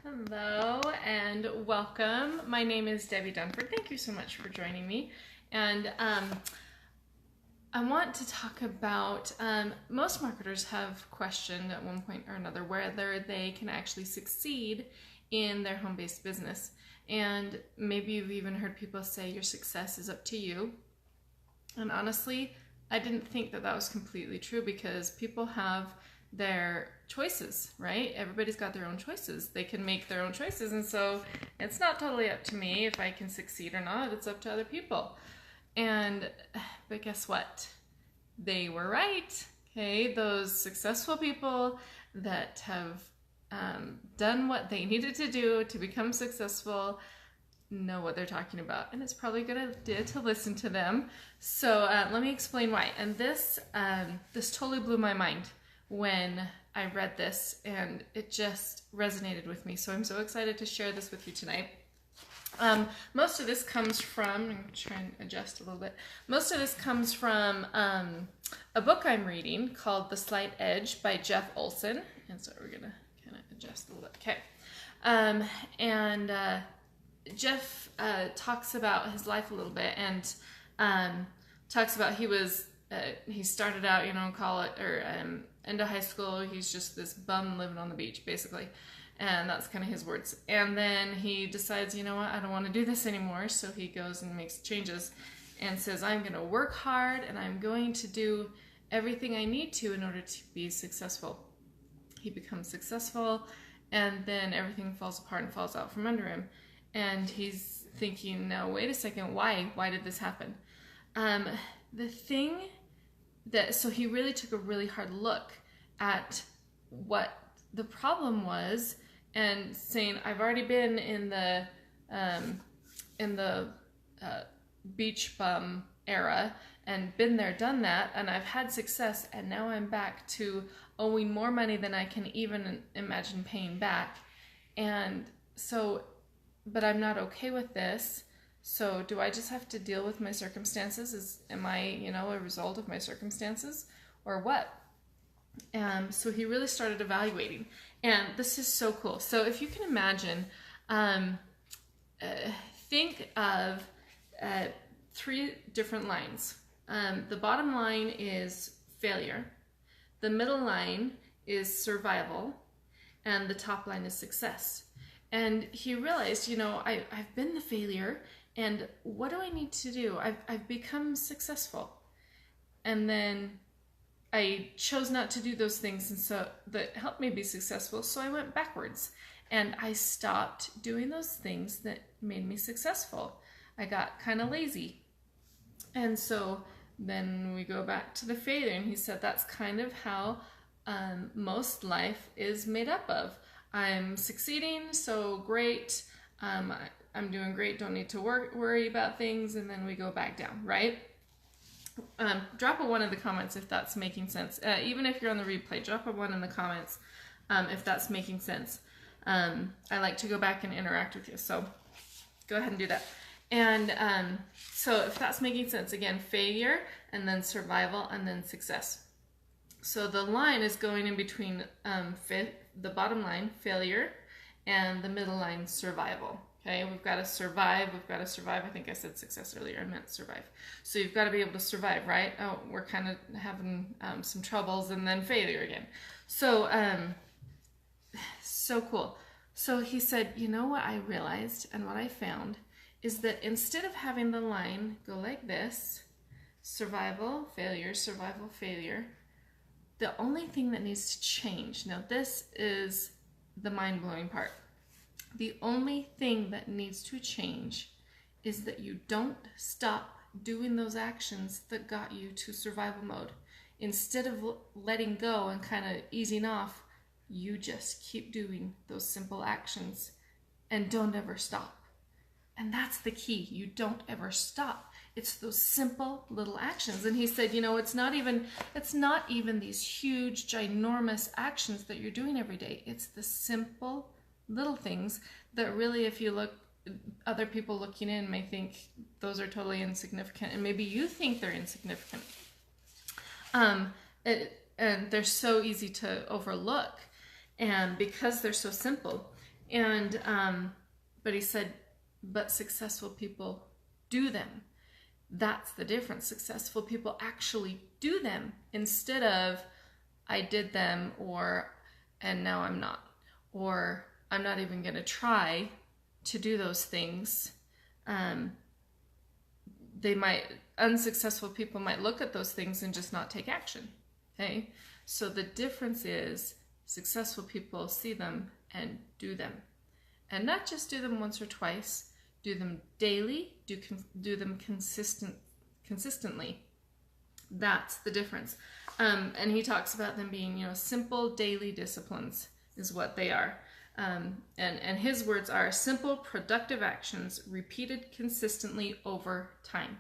Hello and welcome. My name is Debbie Dunford. Thank you so much for joining me. And I want to talk about, most marketers have questioned at one point or another whether they can actually succeed in their home-based business. And maybe you've even heard people say your success is up to you. And honestly, I didn't think that that was completely true because people have their choices, right? Everybody's got their own choices. They can make their own choices, and so it's not totally up to me if I can succeed or not. It's up to other people. But guess what? They were right. Okay, those successful people that have done what they needed to do to become successful know what they're talking about, and it's probably a good idea to listen to them. So let me explain why. And this totally blew my mind when I read this, and it just resonated with me. So I'm so excited to share this with you tonight. Most of this comes from, I'm trying to adjust a little bit. Most of this comes from a book I'm reading called The Slight Edge by Jeff Olson. And so we're gonna kind of adjust a little bit. Okay. Jeff talks about his life a little bit, and talks about he started out, in college or into high school. He's just this bum living on the beach, basically. And that's kind of his words. And then he decides, you know what, I don't want to do this anymore. So he goes and makes changes and says, I'm going to work hard and I'm going to do everything I need to in order to be successful. He becomes successful, and then everything falls apart and falls out from under him. And he's thinking, now, wait a second, why? Why did this happen? So he really took a really hard look at what the problem was, and saying, I've already been in the beach bum era and been there, done that, and I've had success, and now I'm back to owing more money than I can even imagine paying back. And so, but I'm not okay with this. So do I just have to deal with my circumstances? Am I, a result of my circumstances, or what? So he really started evaluating, and this is so cool. So if you can imagine, think of 3 different lines. The bottom line is failure, the middle line is survival, and the top line is success. And he realized, I've been the failure, and what do I need to do? I've become successful, and then I chose not to do those things, and so that helped me be successful. So I went backwards, and I stopped doing those things that made me successful. I got kind of lazy, and so then we go back to the failure. And he said that's kind of how most life is made up of. I'm succeeding, so great. I'm doing great, don't need to worry about things, and then we go back down, right? Drop a 1 in the comments if that's making sense. Even if you're on the replay, drop a 1 in the comments if that's making sense. I like to go back and interact with you, so go ahead and do that. And so if that's making sense, again, failure, and then survival, and then success. So the line is going in between the bottom line, failure, and the middle line, survival. Okay, we've got to survive. I think I said success earlier. I meant survive. So you've got to be able to survive, right? Oh, we're kind of having some troubles, and then failure again. So, so cool. So he said, you know what I realized and what I found is that instead of having the line go like this, survival, failure, the only thing that needs to change, now this is the mind-blowing part. The only thing that needs to change is that you don't stop doing those actions that got you to survival mode. Instead of letting go and kind of easing off, you just keep doing those simple actions and don't ever stop. And that's the key. You don't ever stop. It's those simple little actions. And he said, it's not even these huge, ginormous actions that you're doing every day. It's the simple little things that really, if you look, other people looking in may think those are totally insignificant, and maybe you think they're insignificant. And they're so easy to overlook, and because they're so simple. And but he said, but successful people do them. That's the difference. Successful people actually do them instead of I did them, or and now I'm not, or I'm not even going to try to do those things. Unsuccessful people might look at those things and just not take action. Okay, so the difference is successful people see them and do them, and not just do them once or twice. Do them daily. Do them consistently. That's the difference. And he talks about them being, simple daily disciplines is what they are. And his words are simple, productive actions repeated consistently over time.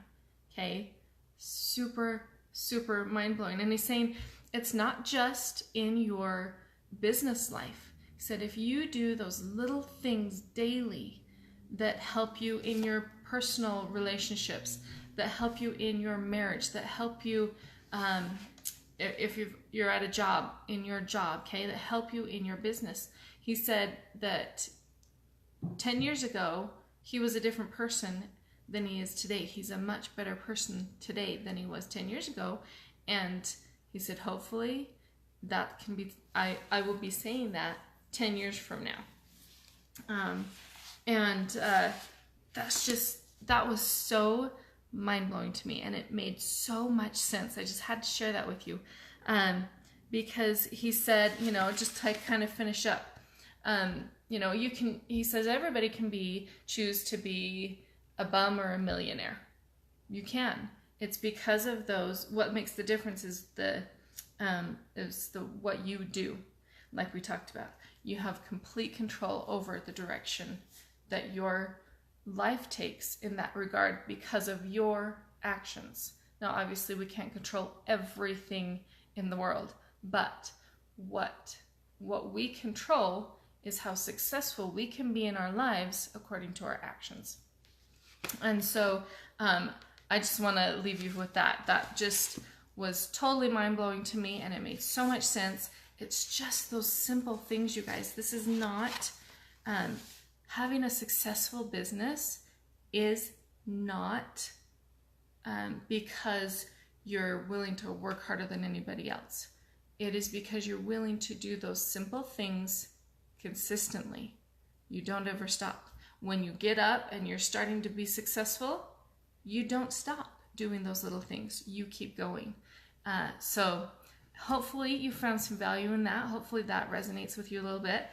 Okay, super, super mind-blowing. And he's saying it's not just in your business life. He said if you do those little things daily that help you in your personal relationships, that help you in your marriage, that help you if you're at a job, in your job, okay, that help you in your business. He said that 10 years ago, he was a different person than he is today. He's a much better person today than he was 10 years ago. And he said, hopefully that can be, I will be saying that 10 years from now. That was so mind-blowing to me, and it made so much sense. I just had to share that with you, because he said, just to kind of finish up, he says everybody can choose to be a bum or a millionaire. You can. It's because of those. What makes the difference is what you do, like we talked about. You have complete control over the direction that your life takes in that regard because of your actions. Now, obviously, we can't control everything in the world, but what we control is how successful we can be in our lives according to our actions. And so I just want to leave you with that. That just was totally mind-blowing to me, and it made so much sense. It's just those simple things, you guys. This is not... having a successful business is not because you're willing to work harder than anybody else. It is because you're willing to do those simple things consistently. You don't ever stop. When you get up and you're starting to be successful, you don't stop doing those little things. You keep going. So hopefully you found some value in that. Hopefully that resonates with you a little bit.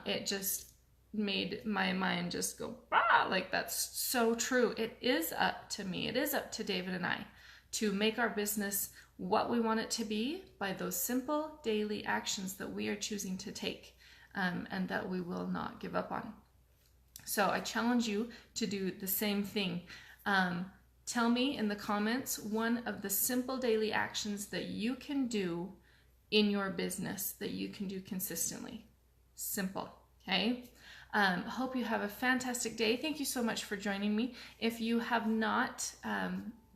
It just made my mind just go, like, that's so true. It is up to me. It is up to David and I to make our business what we want it to be by those simple daily actions that we are choosing to take, and that we will not give up on. So I challenge you to do the same thing. Tell me in the comments one of the simple daily actions that you can do in your business that you can do consistently. Simple, okay? Hope you have a fantastic day. Thank you so much for joining me. If you have not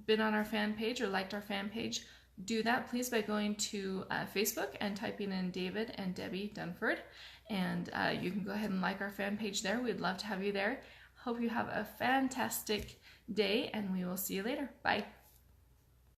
been on our fan page or liked our fan page, do that please by going to Facebook and typing in David and Debbie Dunford, and you can go ahead and like our fan page there. We'd love to have you there. Hope you have a fantastic day, and we will see you later. Bye.